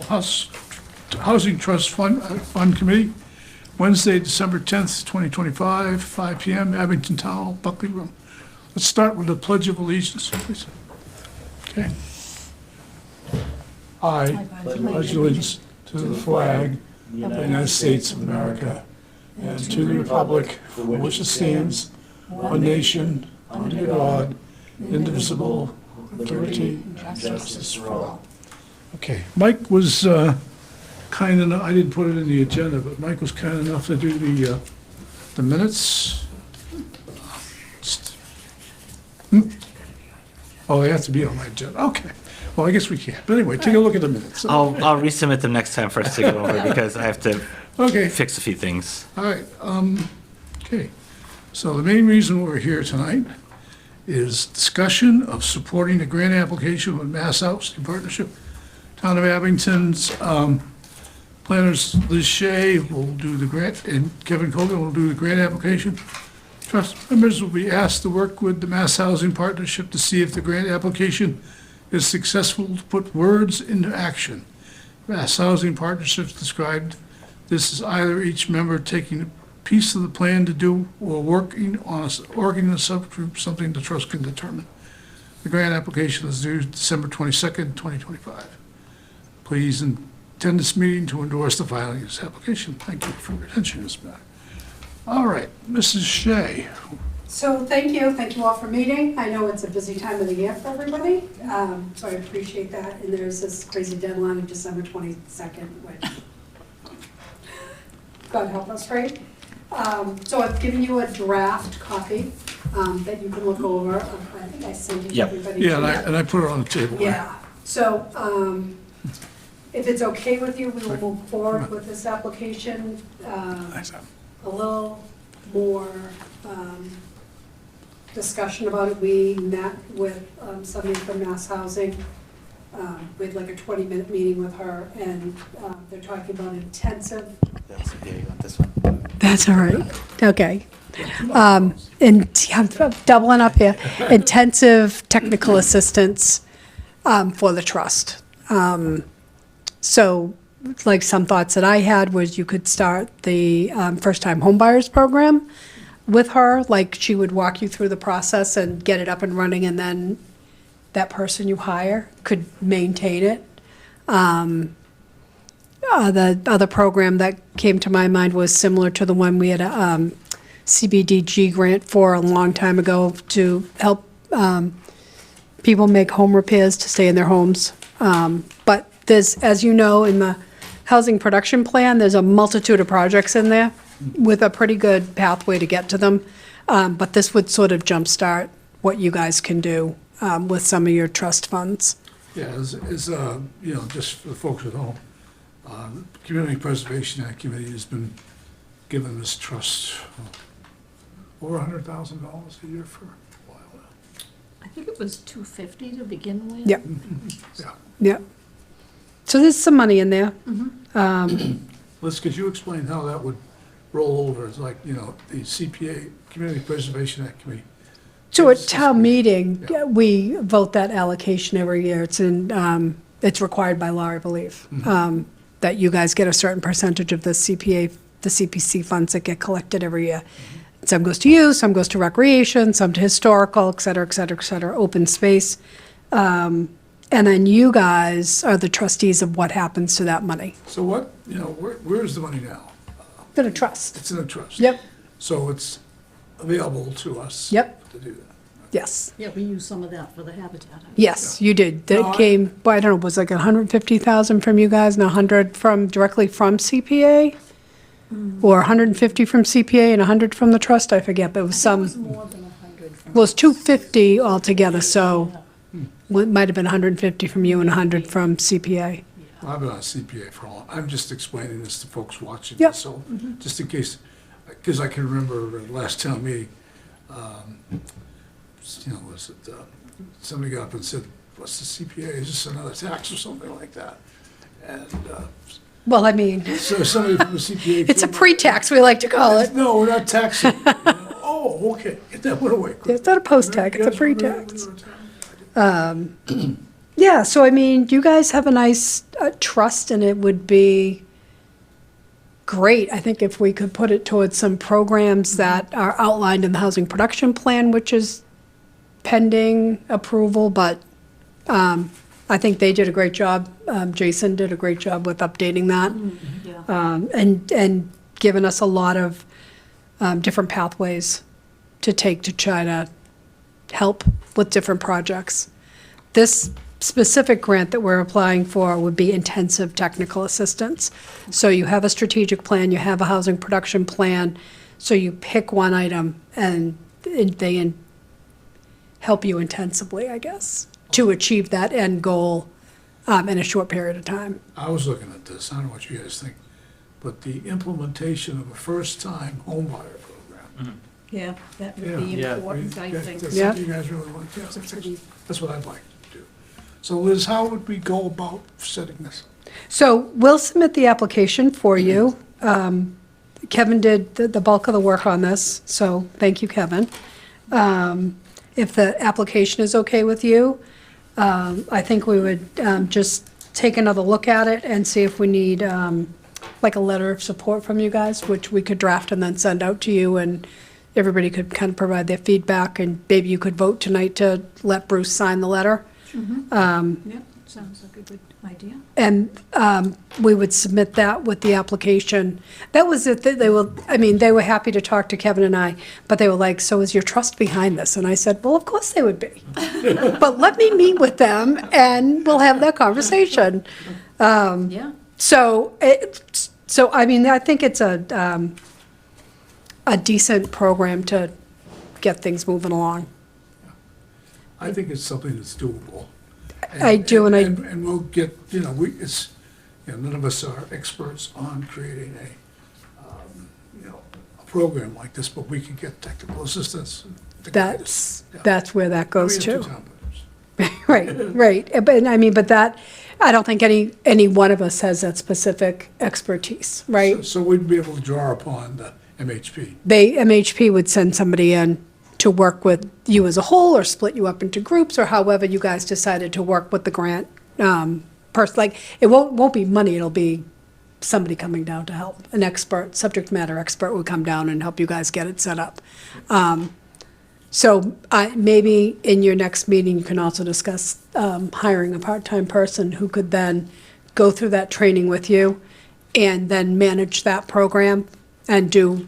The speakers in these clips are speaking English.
House, Housing Trust Fund Committee, Wednesday, December 10th, 2025, 5 PM, Abington Town Hall, Buckley Room. Let's start with the Pledge of Allegiance, please. Okay. I pledge allegiance to the flag of the United States of America and to the republic for which it stands, one nation, under God, indivisible, with liberty and justice for all. Okay, Mike was kind enough, I didn't put it in the agenda, but Mike was kind enough to do the minutes. Oh, they have to be on my agenda, okay. Well, I guess we can't, but anyway, take a look at the minutes. I'll resubmit them next time for us to go over because I have to Okay, fix a few things. all right, okay. So the main reason we're here tonight is discussion of supporting the grant application with Mass Housing Partnership. Town of Abington's planners Liz Shea will do the grant, and Kevin Colgan will do the grant application. Trust members will be asked to work with the Mass Housing Partnership to see if the grant application is successful to put words into action. Mass Housing Partnerships described this as either each member taking a piece of the plan to do or working on a subgroup, something the trust can determine. The grant application is due December 22nd, 2025. Please attend this meeting to endorse the filing of this application. Thank you for your attention to this matter. All right, Mrs. Shea. So thank you all for meeting. I know it's a busy time of the year for everybody, so I appreciate that. And there's this crazy deadline of December 22nd, which God help us, right? So I've given you a draft copy that you can look over. I think I sent it to Yep. everybody. Yeah, and I put it on the table. Yeah, so if it's okay with you, we will move forward with this application. A little more discussion about it. We met with somebody from Mass Housing. We had like a 20-minute meeting with her, and they're talking about intensive. Yeah, you want this one? That's all right. Okay. And I'm doubling up here. Intensive technical assistance for the trust. So, like, some thoughts that I had was you could start the first-time homebuyers program with her. Like, she would walk you through the process and get it up and running, and then that person you hire could maintain it. The other program that came to my mind was similar to the one we had a CBDG grant for a long time ago to help people make home repairs to stay in their homes. But there's, as you know, in the housing production plan, there's a multitude of projects in there with a pretty good pathway to get to them. But this would sort of jumpstart what you guys can do with some of your trust funds. Yeah, you know, just for the folks at home, the Community Preservation Act Committee has been giving this trust over $100,000 a year for a while now. I think it was $250 to begin with. Yep, Yeah. yep. So there's some money in there. Liz, could you explain how that would roll over? It's like, you know, the CPA, Community Preservation Act Committee. So at town meeting, Yeah. we vote that allocation every year. It's required by law, I believe, that you guys get a certain percentage of the CPC funds that get collected every year. Some goes to you, some goes to recreation, some to historical, et cetera, et cetera, et cetera, open space. And then you guys are the trustees of what happens to that money. So what, you know, where's the money now? It's in a trust. It's in a trust. Yep, So it's available to us. Yep. To do that. yes. Yeah, we used some of that for the Habitat. Yes, you did. No, That came, well, I don't know, it was like 150,000 from you guys and 100 directly from CPA? Or 150 from CPA and 100 from the trust, I forget, but it was It some, was more than 100 from. well, it's 250 altogether, so it might have been 150 from you and 100 from CPA. Well, I've been on CPA for a long, I'm just explaining this to folks watching. Yep. So just in case, because I can remember the last town meeting, you know, was it, somebody got up and said, what's the CPA? Is this another tax or something like that? And Well, I mean, so somebody from the CPA. it's a pre-tax, we like to call it. No, we're not taxing. You know? Oh, okay, get that one away. It's not a post-tax, it's a Yes, pre-tax. we're not taxing. Yeah, so I mean, you guys have a nice trust, and it would be great, I think, if we could put it towards some programs that are outlined in the housing production plan, which is pending approval, but I think they did a great job. Jason did a great job with updating that, Yeah. and given us a lot of different pathways to take to try to help with different projects. This specific grant that we're applying for would be intensive technical assistance. So you have a strategic plan, you have a housing production plan, so you pick one item and they help you intensively, I guess, to achieve that end goal in a short period of time. I was looking at this, I don't know what you guys think, but the implementation of a first-time homebuyer program. Yeah, that Yeah. would be Yeah. important, I That's think. something Yeah. you guys really want, yeah, It's a pretty- that's what I'd like to do. So Liz, how would we go about setting this? So we'll submit the application for you. Kevin did the bulk of the work on this, so thank you, Kevin. If the application is okay with you, I think we would just take another look at it and see if we need like a letter of support from you guys, which we could draft and then send out to you, and everybody could kind of provide their feedback, and maybe you could vote tonight to let Bruce sign the letter. Yeah, sounds like a good idea. And we would submit that with the application. That was it, they were, I mean, they were happy to talk to Kevin and I, but they were like, so is your trust behind this? And I said, well, of course they would be. But let me meet with them and we'll have that conversation. Yeah, So I mean, I think it's a decent program to get things moving along. I think it's something that's doable. I do, and I- And we'll get, you know, none of us are experts on creating a program like this, but we can get technical assistance. to guide us. That's where that goes We have to. two town members. Right. But I mean, but that, I don't think any one of us has that specific expertise, right? So we'd be able to draw upon the MHP. MHP would send somebody in to work with you as a whole, or split you up into groups, or however you guys decided to work with the grant person. Like, it won't be money, it'll be somebody coming down to help. An expert, subject matter expert would come down and help you guys get it set up. So maybe in your next meeting, you can also discuss hiring a part-time person who could then go through that training with you and then manage that program and do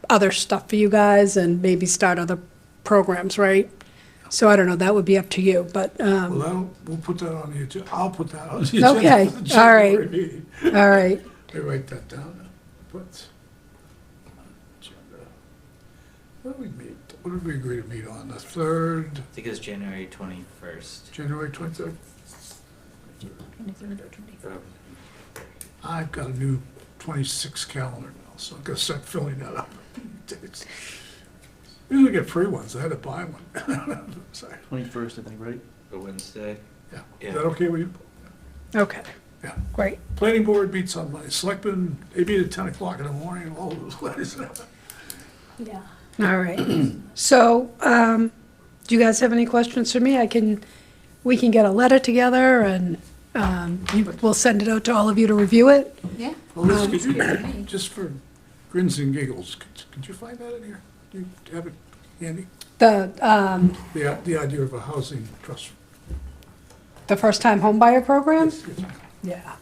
other stuff for you guys and maybe start other programs, right? So I don't know, that would be up to you, but, Well, we'll put that on the agenda. I'll put that on the agenda. Okay, for the all right. January meeting. all right. I write that down. Put agenda. What did we meet? What did we agree to meet on? The 3rd, I think it's January 21st. January 23rd? 23rd or 24th. I've got a new 26 calendar now, so I'm gonna start filling that up. Dates. Usually get free ones. I had to buy one. Sorry. 21st, I think, right? The Wednesday. Yeah. Yeah. Is that okay with you? Okay, Yeah. great. Planning board meets on Monday. Selectmen, they meet at 10 o'clock in the morning, all those ways. Yeah. All right. So, do you guys have any questions for me? We can get a letter together and we'll send it out to all of you to review it. Yeah. Well, Liz, could you, just for grins and giggles, could you find that in here? Do you have it handy? The idea of a housing trust. The first-time homebuyer program? Yes, yes, ma'am. Yeah.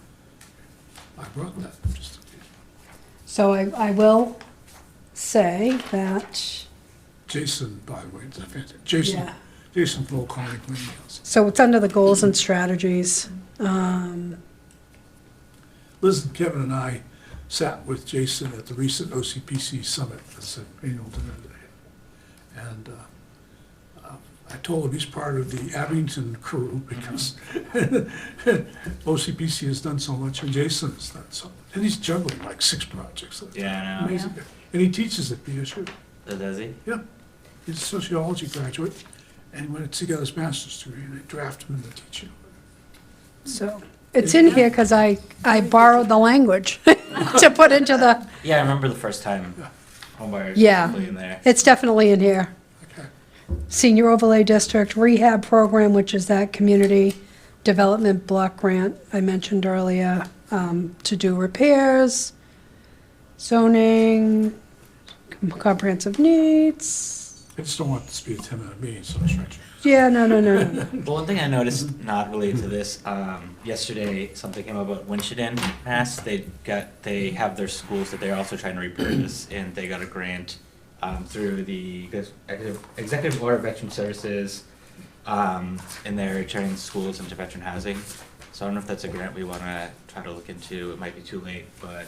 I brought that, just in case. So I will say that, Jason, by the way, it's a fantastic, Yeah. Jason from Old Colony Cleaning House. so it's under the goals and strategies. Liz and Kevin and I sat with Jason at the recent OCPC summit, that's an annual dinner they had. And I told him he's part of the Abington crew because OCPC has done so much and Jason has done so much. And he's juggling like 6 projects. Yeah, I know. Amazing. And he teaches at BSU. So does he? Yeah, he's a sociology graduate and he went to get his master's degree and they drafted him into teaching. So it's in here because I borrowed the language to put into the, Yeah, I remember the first time homebuyers Yeah. in there. it's definitely in here. Okay. Senior Overlay District Rehab Program, which is that community development block grant I mentioned earlier, to do repairs, zoning, comprehensive needs. I just don't want this to be a 10-minute meeting, so stretch. Yeah, no. Well, one thing I noticed, not related to this, yesterday, something came up about Winchendon, Mass. They have their schools that they're also trying to repurpose, and they got a grant, through the Executive Board of Veteran Services, and they're turning schools into veteran housing. So I don't know if that's a grant we wanna try to look into. It might be too late, but,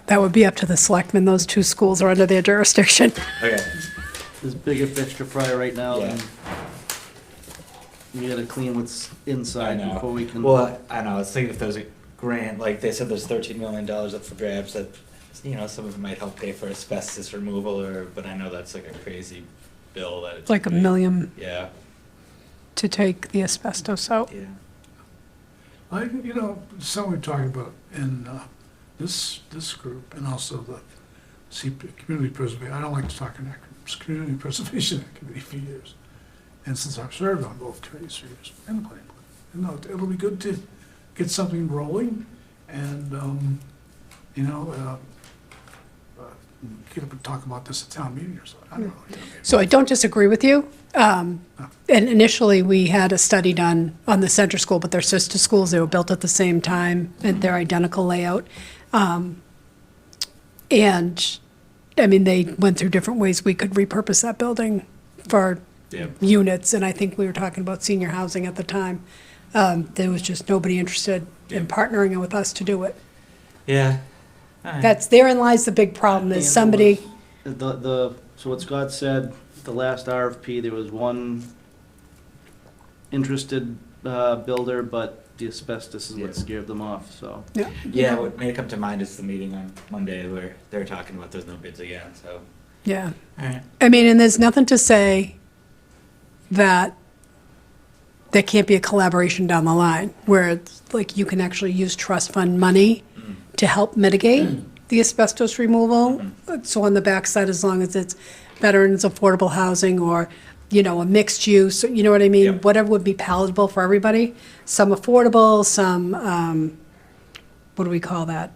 That would be up to the selectmen. Those two schools are under their jurisdiction. okay. There's bigger fish to fry right now, Yeah. and we gotta clean what's inside I know. before we can. Well, I know, I was thinking if there was a grant, like they said there's $13 million up for grabs, that, some of it might help pay for asbestos removal, but I know that's like a crazy bill that it's. It's like $1 million Yeah, to take the asbestos out. yeah. Something we're talking about in this group, and also the Community Preservation, I don't like to talk in acronyms, Community Preservation Committee for years. And since I've served on both committees for years, and the planning board, it'll be good to get something rolling and, get up and talk about this at town meeting or something. I don't know. Maybe. So I don't disagree with you. And initially, we had a study done on the center school, but they're sister schools. They were built at the same time, and they're identical layout. And, I mean, they went through different ways we could repurpose that building for Yeah. units, and I think we were talking about senior housing at the time. There was just nobody interested in partnering with us to do it. Yeah. All right. Therein lies the big problem, And is somebody, So what Scott said, the last RFP, there was one interested builder, but the asbestos is Yeah. what scared them off, so. Yeah, what made it come to mind is the meeting on Monday where they were talking about there's no bids again, so. yeah. All right. I mean, and there's nothing to say that there can't be a collaboration down the line, where it's like you can actually use trust fund money to help mitigate the asbestos removal. So on the backside, as long as it's veterans affordable housing or, a mixed use, you know what I mean? Yep. Whatever would be palatable for everybody. Some affordable, some, what do we call that?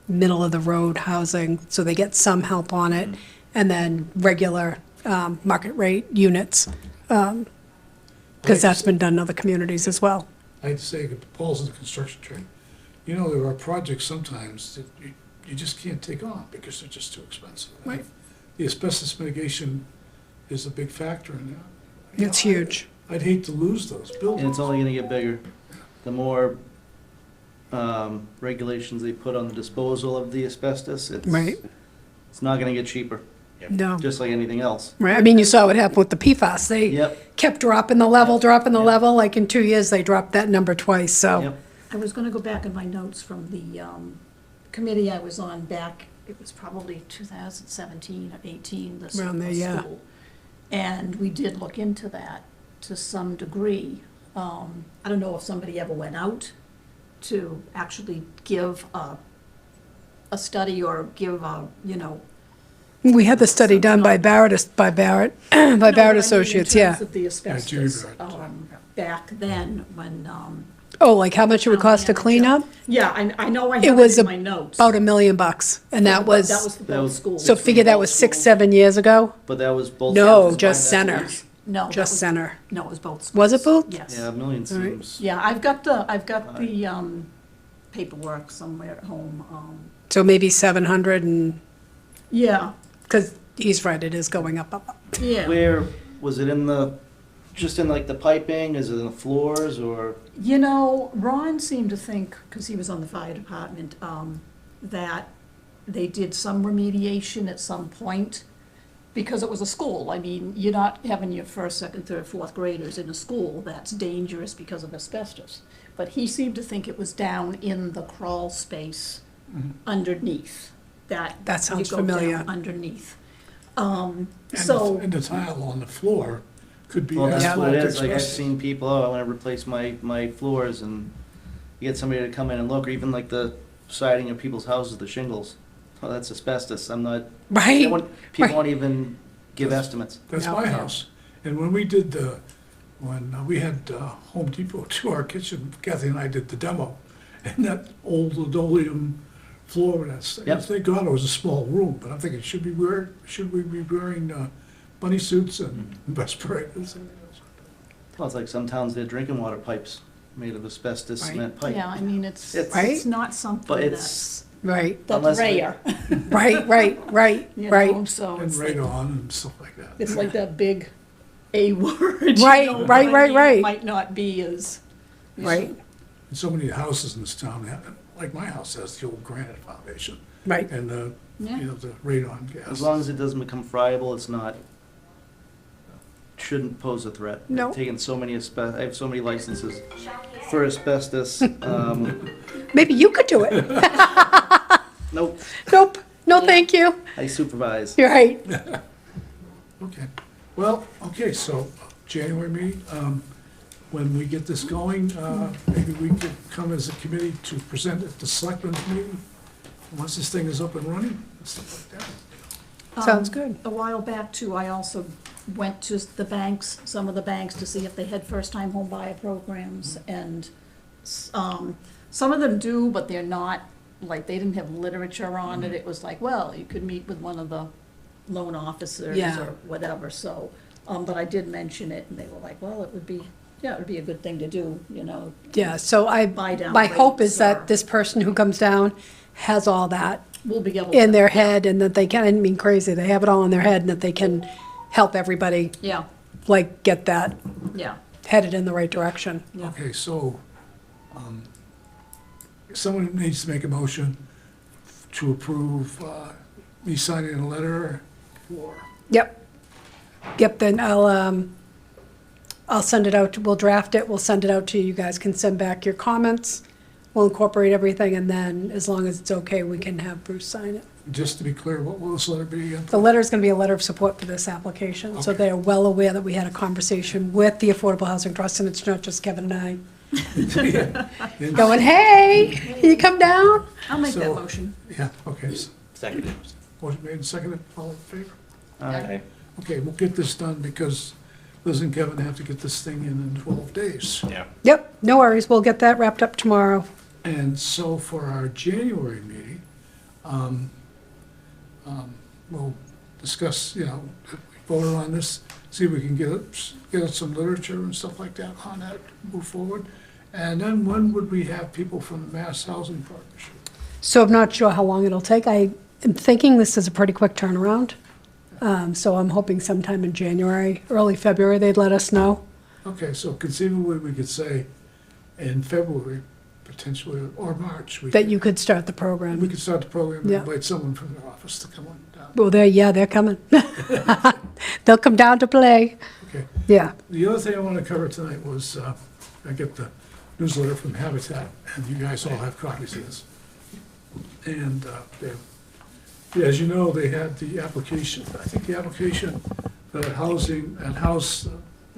Middle of the road housing, so they get some help on it. And then regular, market rate units. Because that's been done in other communities as well. I hate to say it, Paul's in the construction trade. There are projects sometimes that you just can't take on because they're just too expensive. Right. The asbestos mitigation is a big factor in that. It's huge. I'd hate to lose those And buildings. it's only gonna get bigger. The more regulations they put on the disposal of the asbestos, Right. it's not gonna get cheaper, No. just like anything else. Right, I mean, you saw what happened with the PFAS. They Yep, kept dropping the level, Yep. like in 2 years, they dropped that number twice, so. yep. I was gonna go back in my notes from the committee I was on back, it was probably 2017 or 18, the Around there, yeah. school. And we did look into that to some degree. I don't know if somebody ever went out to actually give a study or give We had the study done by Barrett, by Barrett Associates, In yeah. terms of the asbestos, Barrett, back then, when, Oh, like how much it would cost to clean up? yeah, I know I It have was it in my notes. About $1 million, and that That was, was for That both was- schools. so figure that was 6, 7 years ago? But that was both. No, schools just combined, center, that's- No, that just was- center. No, it was both schools. Was it both? Yes. Yeah, a million All right. seems. Yeah, I've got the paperwork somewhere at home. So maybe 700 and, Yeah, because he's right, it is going up. yeah. Where, was it just in like the piping, is it in the floors, or? Ron seemed to think, because he was on the fire department, that they did some remediation at some point, because it was a school. I mean, you're not having your first, second, third, fourth graders in a school that's dangerous because of asbestos. But he seemed to think it was down in the crawl space underneath, that. That sounds you go down familiar. Underneath. And So. the tile on the floor could be Well, that's asphalt what it is, like I've asbestos. seen people, I wanna replace my floors, and you get somebody to come in and look, or even like the siding of people's houses, the shingles. Oh, that's asbestos, I'm not, Right? people Right. won't even give estimates. That's No. my house. And when we did the when we had Home Depot to our kitchen, Kathy and I did the demo, and that old linoleum floor, that's, Yep. thank God it was a small room, but I'm thinking, should we be wearing bunny suits and respirators? Well, it's like some towns, their drinking water pipes made of asbestos Right. cement pipe. Yeah, I mean, it's Right? not something But that's, it's, Right, that's Unless we- rare, right, you right. know, so And it's like, radon and stuff like that. it's like that big A word. you Right, know, right, but I right, mean, right. It might not be as. you know, Right, And so many houses in this town, like my house has the old granite foundation, right. and the, Yeah. you know, the radon gas. as long as it doesn't become friable, it's not, shouldn't pose a threat. No. I've taken so many I have so many licenses for asbestos. Maybe you could do it. Nope, Nope, no, thank you. I supervise. You're right. Okay, well, okay, so January meeting, when we get this going, maybe we could come as a committee to present at the selectmen's meeting, once this thing is up and running, and stuff like that. Sounds good. A while back too, I also went to the banks, some of the banks, to see if they had first-time home buyer programs, and, some of them do, but they're not, like, they didn't have literature on it, it was like, well, you could meet with one of the loan officers Yeah. or whatever, so, but I did mention it, and they were like, well, it would be a good thing to do, you know. Yeah, so Buy down my hope rates is that or- this person who comes down has all that We'll be able in to, their head and that they can, I didn't mean crazy, they have it all in their head and that they can help everybody, yeah, like, get that yeah, headed in the right direction. yeah. Okay, so, someone needs to make a motion to approve, me signing a letter for, Yep. Yep, then I'll send it out, we'll draft it, we'll send it out to you, you guys can send back your comments, we'll incorporate everything, and then, as long as it's okay, we can have Bruce sign it. just to be clear, what will this letter be again? The letter's gonna be a letter of support for this application, so Okay. they are well aware that we had a conversation with the Affordable Housing Trust, and it's not just Kevin and I And- going, hey, can you come down? I'll make that So- motion. Yeah, okay, so, Seconded. motion made and seconded, all in favor? Okay. Okay, we'll get this done because Liz and Kevin have to get this thing in 12 days. Yeah. Yep, no worries, we'll get that wrapped up tomorrow. And so for our January meeting, we'll discuss, you know, if we voted on this, see if we can get us some literature and stuff like that on that, move forward. And then when would we have people from the Mass Housing Partnership? So I'm not sure how long it'll take. I am thinking this is a pretty quick turnaround. So I'm hoping sometime in January, early February, they'd let us know. Okay, so conceivably, we could say in February, potentially, or March, we That could, you could start the we program. could start the program and Yeah. invite someone from their office to come on down. Well, they're coming. They'll come down to play. Okay. Yeah, The other thing I want to cover tonight was, I get the newsletter from Habitat, and you guys all have copies of this. And as you know, they had the application, I think the application, the housing, and house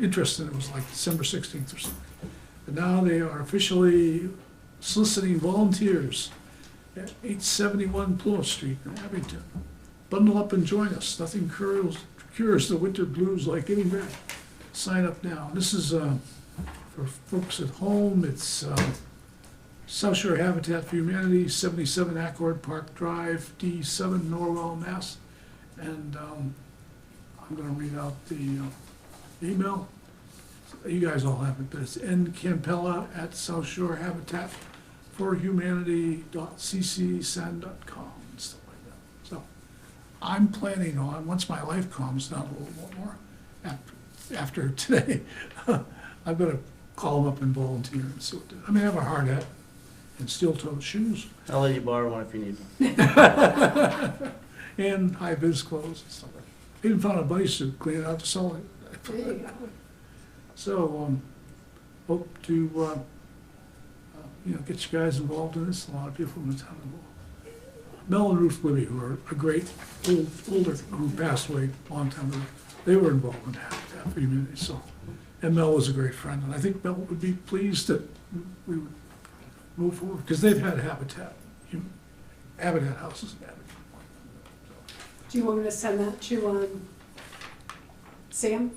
interest in it was like December 16th or something. But now they are officially soliciting volunteers at 871 Plymouth Street in Abington. Bundle up and join us. Nothing cures the winter blues like getting back. Sign up now. This is for folks at home. It's South Shore Habitat for Humanity, 77 Accord Park Drive, D7, Norwell, Mass. And I'm going to read out the email. You guys all have it, but it's ncampella@southshorehabitatforhumanity.ccsend.com and stuff like that. So I'm planning on, once my life calms down a little more, after today, I'm going to call them up and volunteer and see what they do. I mean, I have a hard hat and steel-toed shoes I'll let you borrow one if you need one. and high-vis clothes and stuff like that. Even found a bunny suit, clean it out to sell it. So, hope to, you know, get you guys involved in this, a lot of people in the town involved. Mel and Ruth Libby, who are a great, older, who passed away a long time ago, they were involved in Habitat for Humanity, so. And Mel was a great friend, and I think Mel would be pleased that we would move forward, because they've had Habitat houses in Abington. do you want me to send that to Sam?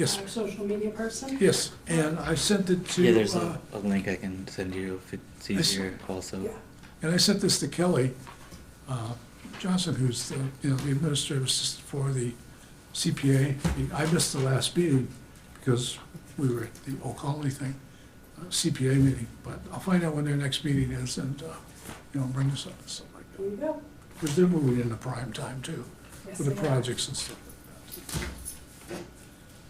Yes, our social media person. yes, and I sent it to. Yeah, there's a link I can send you if it's I s- easier also. Yeah. And I sent this to Kelly Johnson, who's the, the administrative assistant for the CPA. I missed the last meeting because we were at the Old Colony thing, CPA meeting, but I'll find out when their next meeting is and, bring this up and stuff like There you go. that. Because they're moving into prime time too, Yes, for the they are. projects and stuff like that.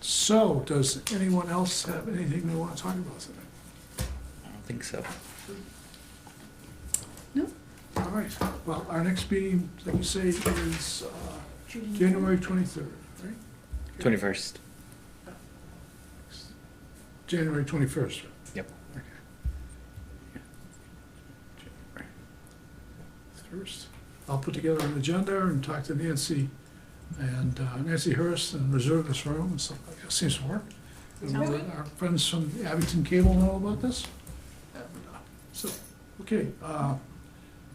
So, does anyone else have anything they want to talk about today? I don't think so. No? All right, well, our next meeting, like you say, is January 23rd, right? 21st. January 21st. Yep. Okay. January 1st. I'll put together an agenda and talk to Nancy and Nancy Hurst and reserve this room and stuff like that. Seems to work. And we'll let our friends from Abington Cable know about this. And, So, okay,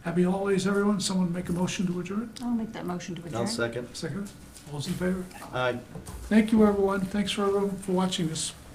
happy holidays, everyone. Someone make a motion to adjourn? I'll make that motion to adjourn. I'll second. Second? All those in favor? Aye. Thank you, everyone. Thanks for watching this